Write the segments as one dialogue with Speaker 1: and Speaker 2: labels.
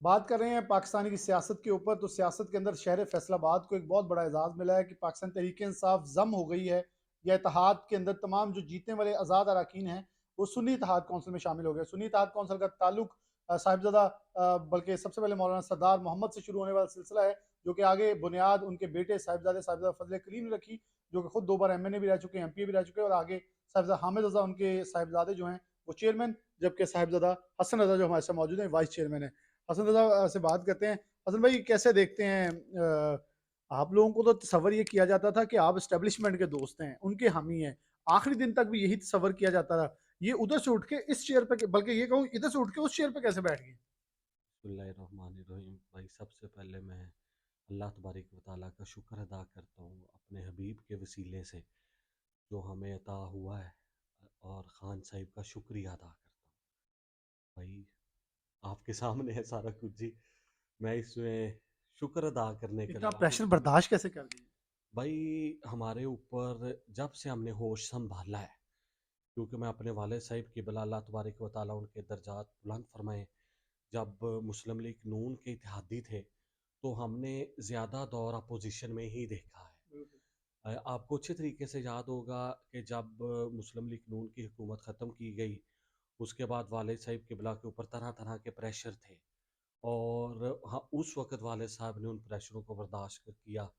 Speaker 1: बात कर रहे हैं पाकिस्तानी की सियासत के ऊपर, तो सियासत के अंदर शहर फैसलाबाद को एक बहुत बड़ा एजाज़ मिला है कि पाकिस्तान तहरीक इंसाफ जम हो गई है, या इत्तेहाद के अंदर तमाम जो जीतने वाले आज़ाद अरकान हैं वो सुन्नी इत्तेहाद कौंसिल में शामिल हो गए। सुन्नी इत्तेहाद कौंसिल का ताल्लुक साहिबजादा बल्कि सबसे पहले मौलाना सरदार मोहम्मद से शुरू होने वाला सिलसिला है, जो कि आगे बुनियाद उनके बेटे साहिबजादा फजल करीम ने रखी, जो कि खुद 2 बार MNA भी रह चुके हैं, MP भी रह चुके हैं, और आगे साहिबजादा हामिद रज़ा उनके साहिबजादे जो हैं वो चेयरमैन, जबकि साहिबजादा हसन रज़ा जो हमारे साथ मौजूद हैं वाइस चेयरमैन है। हसन रज़ा से बात करते हैं। हसन भाई कैसे देखते हैं, आप लोगों को तो तसव्वुर ये किया जाता था कि आप एस्टेब्लिशमेंट के दोस्त हैं, उनके हामी हैं, आखिरी दिन तक भी यही तसव्वुर किया जाता था। ये उधर से उठ के इस चेयर पे, बल्कि ये कहूँ इधर से उठ के उस चेयर पे कैसे बैठ गए?
Speaker 2: बिस्मिल्लाहिर्रहमानिर्रहीम। भाई सबसे पहले मैं अल्लाह तबारक व तआला का शुक्र अदा करता हूँ अपने हबीब के वसीले से जो हमें अता हुआ है, और ख़ान साहिब का शुक्रिया अदा करता हूँ। भाई आपके सामने है सारा कुछ जी, मैं इसमें शुक्र अदा करने के
Speaker 1: इतना
Speaker 2: अलावा
Speaker 1: प्रेशर
Speaker 2: कुछ भी नहीं।
Speaker 1: बर्दाश्त कैसे कर दिए?
Speaker 2: भाई हमारे ऊपर जब से हमने होश संभाला है, क्योंकि मैं अपने वालिद साहिब की बला अल्लाह तबारक व तआला उनके दर्जात बुलंद फरमाए, जब मुस्लिम लीग नून के इत्तेहादी थे तो हमने ज़्यादा दौर अपोजिशन में ही देखा है। आपको अच्छे तरीके से याद होगा कि जब मुस्लिम लीग नून की हुकूमत ख़त्म की गई, उसके बाद वालिद साहब क़िबला के ऊपर तरह तरह के प्रेशर थे, और हाँ उस वक़्त वालिद साहब ने उन प्रेशरों को बर्दाश्त किया,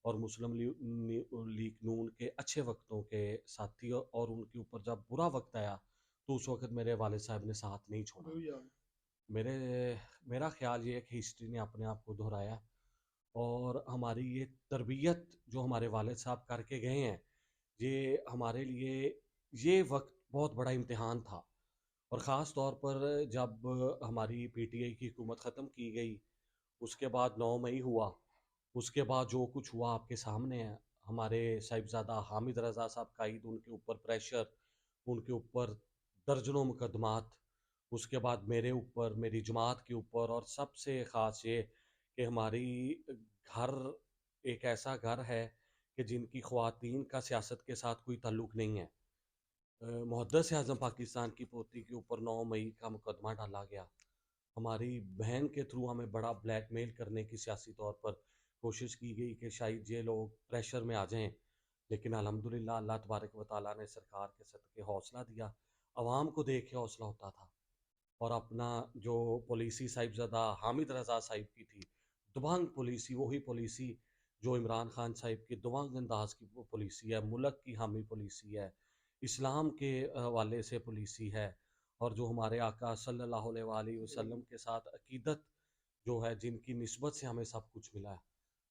Speaker 2: और मुस्लिम लीग नून के अच्छे वक्तों के साथी, और उनके ऊपर जब बुरा वक्त आया तो उस वक़्त मेरे वालिद साहब ने साथ नहीं छोड़ा। मेरे मेरा ख़्याल ये है कि हिस्ट्री ने अपने आप को दोहराया, और हमारी ये तरबियत जो हमारे वालिद साहब करके गए हैं, ये हमारे लिए ये वक्त बहुत बड़ा इम्तिहान था। और ख़ास तौर पर जब हमारी PTI की हुकूमत ख़त्म की गई, उसके बाद 9 मई हुआ, उसके बाद जो कुछ हुआ आपके सामने है। हमारे साहिबज़ादा हामिद रज़ा साहब कायद, उनके ऊपर प्रेशर, उनके ऊपर दर्जनों मुकदमात, उसके बाद मेरे ऊपर, मेरी जमात के ऊपर, और सबसे ख़ास ये कि हमारी घर एक ऐसा घर है कि जिनकी ख़वातीन का सियासत के साथ कोई ताल्लुक़ नहीं है। मुक़द्दस आज़म पाकिस्तान की पोती के ऊपर 9 मई का मुकदमा डाला गया। हमारी बहन के थ्रू हमें बड़ा ब्लैकमेल करने की सियासी तौर पर कोशिश की गई कि शायद ये लोग प्रेशर में आ जाएं, लेकिन अल्हम्दुलिल्लाह अल्लाह तबारक व तआला ने सरकार के सदक़े हौसला दिया। आवाम को देख के हौसला होता था, और अपना जो पॉलिसी साहिबज़ादा हामिद रज़ा साहिब की थी, दबंग पॉलिसी, वही पॉलिसी जो इमरान खान साहिब की दबंग अंदाज की पॉलिसी है, मुल्क की हामी पॉलिसी है, इस्लाम के हवाले से पॉलिसी है, और जो हमारे आका सल्लल्लाहु अलैहि वसल्लम के साथ अकीदत जो है, जिनकी निस्बत से हमें सब कुछ मिला है।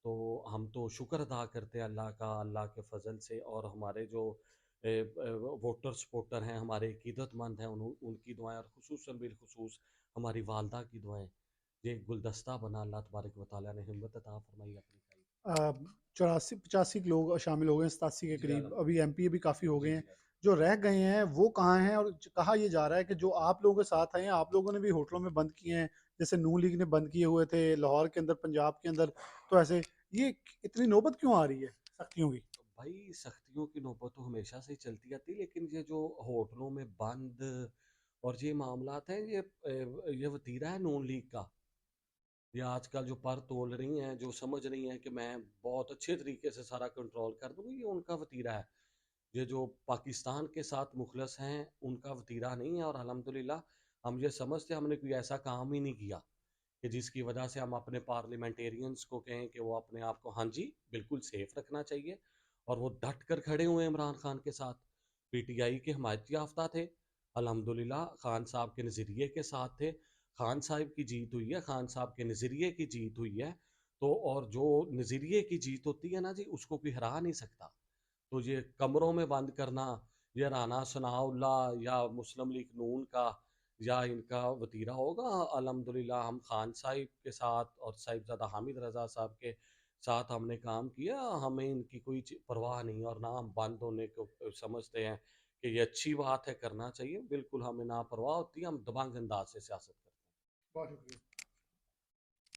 Speaker 2: तो हम तो शुक्र अदा करते हैं अल्लाह का, अल्लाह के फ़ज़ल से, और हमारे जो वोटर सपोर्टर हैं, हमारे अकीदतमंद हैं, उनकी दुआएं, और खुसूसन बिलखुसूस हमारी वालदा की दुआएं, ये एक गुलदस्ता बना। अल्लाह तबारक व तआला ने हिम्मत अता फरमाई अपनी कायद।
Speaker 1: 84-85 लोग शामिल हो गए हैं, 87 के
Speaker 2: जी
Speaker 1: करीब। अभी
Speaker 2: अल्हम्दुलिल्लाह।
Speaker 1: MP भी काफ़ी हो गए
Speaker 2: जी
Speaker 1: हैं।
Speaker 2: जी
Speaker 1: जो रह गए हैं वो कहाँ हैं? और कहा ये जा रहा है कि जो आप लोगों के साथ आए हैं, आप लोगों ने भी होटलों में बंद किए हैं, जैसे नून लीग ने बंद किए हुए थे लाहौर के अंदर, पंजाब के अंदर। तो ऐसे ये इतनी नौबत क्यों आ रही है सख्तियों की?
Speaker 2: भाई सख्तियों की नौबत तो हमेशा से ही चलती आती है, लेकिन ये जो होटलों में बंद और ये मामलात हैं, ये वतीरा है नून लीग का। ये आजकल जो पर तोल रही हैं, जो समझ रही हैं कि मैं बहुत अच्छे तरीके से सारा कंट्रोल कर दूंगी, ये उनका वतीरा है। ये जो पाकिस्तान के साथ मुखलस हैं, उनका वतीरा नहीं है। और अल्हम्दुलिल्लाह हम ये समझते हैं, हमने कोई ऐसा काम ही नहीं किया कि जिसकी वजह से हम अपने पार्लियामेंटेरियंस को कहें कि वो अपने आप को हाँ जी बिल्कुल सेफ रखना चाहिए, और वो डट कर खड़े हुए हैं इमरान खान के साथ। PTI के हमायती याफ्ता थे, अल्हम्दुलिल्लाह खान साहब के नज़रिए के साथ थे। खान साहब की जीत हुई है, खान साहब के नज़रिए की जीत हुई है। तो और जो नज़रिए की जीत होती है ना जी, उसको कोई हरा नहीं सकता। तो ये कमरों में बंद करना, ये राना सनाउल्ला या मुस्लिम लीग नून का या इनका वतीरा होगा। अल्हम्दुलिल्लाह हम खान साहिब के साथ और साहिबजादा हामिद रज़ा साहब के साथ हमने काम किया, हमें इनकी कोई परवाह नहीं, और ना हम बंद होने को समझते हैं कि ये अच्छी बात है, करना चाहिए। बिल्कुल हमें ना परवाह होती है, हम दबंग अंदाज से सियासत करते हैं।
Speaker 1: बहुत शुक्रिया।